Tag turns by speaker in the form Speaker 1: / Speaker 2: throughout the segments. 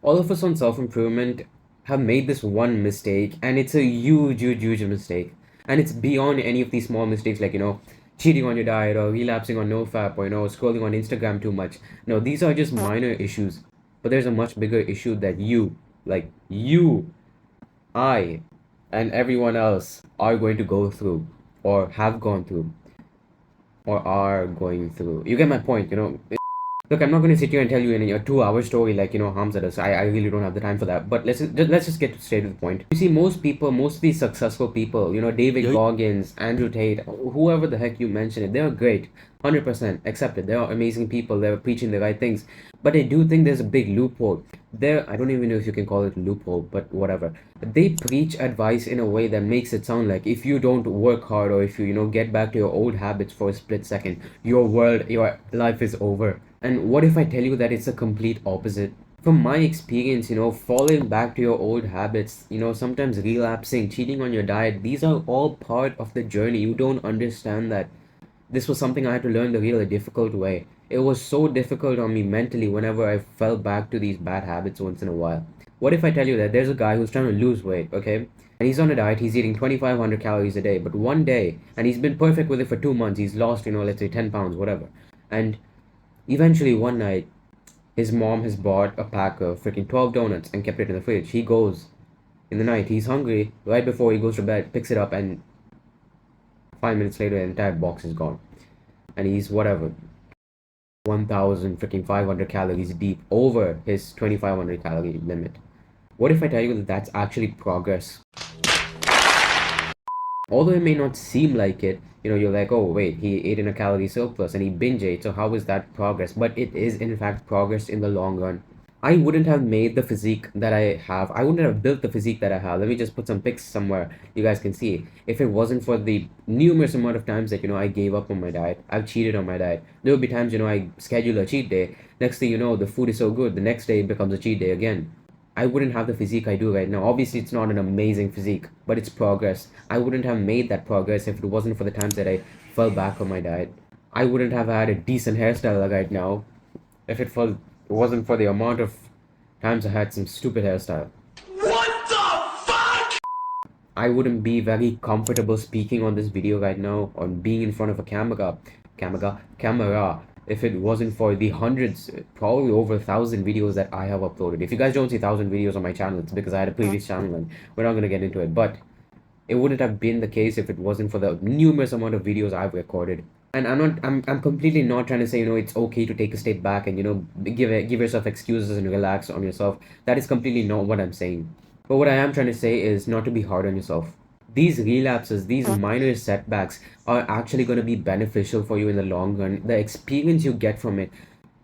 Speaker 1: All of us on self-improvement have made this one mistake, and it's a huge, huge, huge mistake. And it's beyond any of these small mistakes like, cheating on your diet or relapsing on NoFap or, scrolling on Instagram too much. No, these are just minor issues. But there's a much bigger issue that you, I, and everyone else are going to go through or have gone through or are going through. You get my point, Look, I'm not going to sit here and tell you in a 2 hour story like, Hamza does. I really don't have the time for that. But let's just get straight to the point. You see, most people, most of these successful people, David Goggins, Andrew Tate, whoever the heck you mention it, they're great. 100% accepted. They are amazing people. They're preaching the right things. But I do think there's a big loophole. I don't even know if you can call it a loophole, but whatever. They preach advice in a way that makes it sound like if you don't work hard or if you, get back to your old habits for a split second, your life is over. And what if I tell you that it's a complete opposite? From my experience, falling back to your old habits, sometimes relapsing, cheating on your diet, these are all part of the journey. You don't understand that. This was something I had to learn the really difficult way. It was so difficult on me mentally whenever I fell back to these bad habits once in a while. What if I tell you that there's a guy who's trying to lose weight, okay? And he's on a diet, he's eating 2,500 calories a day, but one day, and he's been perfect with it for 2 months, he's lost, let's say 10 pounds, whatever. And eventually one night, his mom has bought a pack of freaking 12 donuts and kept it in the fridge. He goes in the night, he's hungry, right before he goes to bed, picks it up, and 5 minutes later, the entire box is gone. And he's whatever, 1,000 freaking 500 calories deep over his 2,500 calorie limit. What if I tell you that that's actually progress? Although it may not seem like it, you're like, oh, wait, he ate in a calorie surplus and he binge ate, so how is that progress? But it is, in fact, progress in the long run. I wouldn't have made the physique that I have. I wouldn't have built the physique that I have. Let me just put some pics somewhere you guys can see. If it wasn't for the numerous amount of times that, I gave up on my diet, I've cheated on my diet. There will be times, I schedule a cheat day. Next thing you know, the food is so good, the next day it becomes a cheat day again. I wouldn't have the physique I do right now. Obviously, it's not an amazing physique, but it's progress. I wouldn't have made that progress if it wasn't for the times that I fell back on my diet. I wouldn't have had a decent hairstyle right now if it wasn't for the amount of times I had some stupid hairstyle.
Speaker 2: What the fuck?
Speaker 1: I wouldn't be very comfortable speaking on this video right now or being in front of a camera if it wasn't for the hundreds, probably over 1,000 videos that I have uploaded. If you guys don't see 1,000 videos on my channel, it's because I had a previous channel and we're not gonna get into it. But it wouldn't have been the case if it wasn't for the numerous amount of videos I've recorded. And I'm completely not trying to say, it's okay to take a step back and, give yourself excuses and relax on yourself. That is completely not what I'm saying. But what I am trying to say is not to be hard on yourself. These relapses, these minor setbacks are actually going to be beneficial for you in the long run. The experience you get from it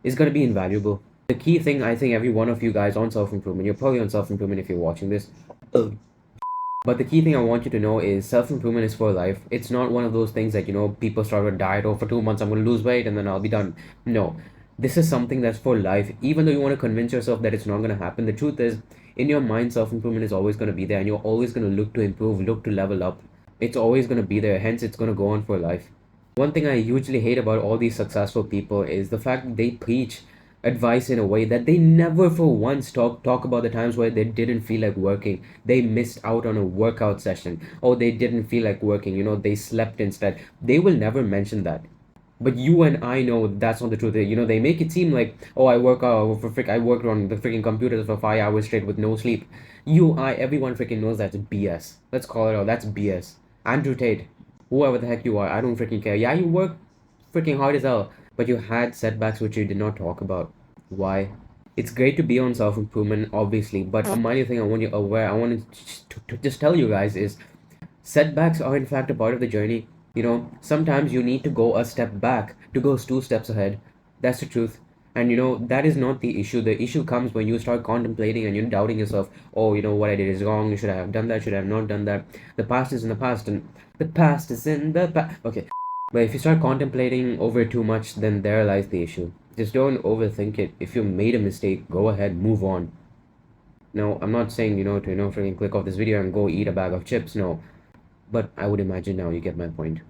Speaker 1: is going to be invaluable. The key thing, I think, every one of you guys on self-improvement, you're probably on self-improvement if you're watching this. But the key thing I want you to know is self-improvement is for life. It's not one of those things that, people start a diet, oh, for 2 months I'm going to lose weight and then I'll be done. No, this is something that's for life. Even though you want to convince yourself that it's not going to happen, the truth is, in your mind, self-improvement is always going to be there and you're always going to look to improve, look to level up. It's always going to be there, hence it's going to go on for life. One thing I usually hate about all these successful people is the fact that they preach advice in a way that they never for once talk about the times where they didn't feel like working. They missed out on a workout session, or they didn't feel like working, they slept instead. They will never mention that. But you and I know that's not the truth. They make it seem like, oh, I worked on the freaking computers for 5 hours straight with no sleep. Everyone freaking knows that's BS. Let's call it out. That's BS. Andrew Tate, whoever the heck you are, I don't freaking care. Yeah, you work freaking hard as hell, but you had setbacks which you did not talk about. Why? It's great to be on self-improvement, obviously, but a minor thing I want to just tell you guys is setbacks are in fact a part of the journey. Sometimes you need to go a step back to go 2 steps ahead. That's the truth. And that is not the issue. The issue comes when you start contemplating and you're doubting yourself. Oh, what I did is wrong. Should I have done that? Should I have not done that? The past is in the past, and the past is in the past. Okay. But if you start contemplating over too much, then there lies the issue. Just don't overthink it. If you made a mistake, go ahead, move on. No, I'm not saying, to, freaking click off this video and go eat a bag of chips. No. But I would imagine now you get my point.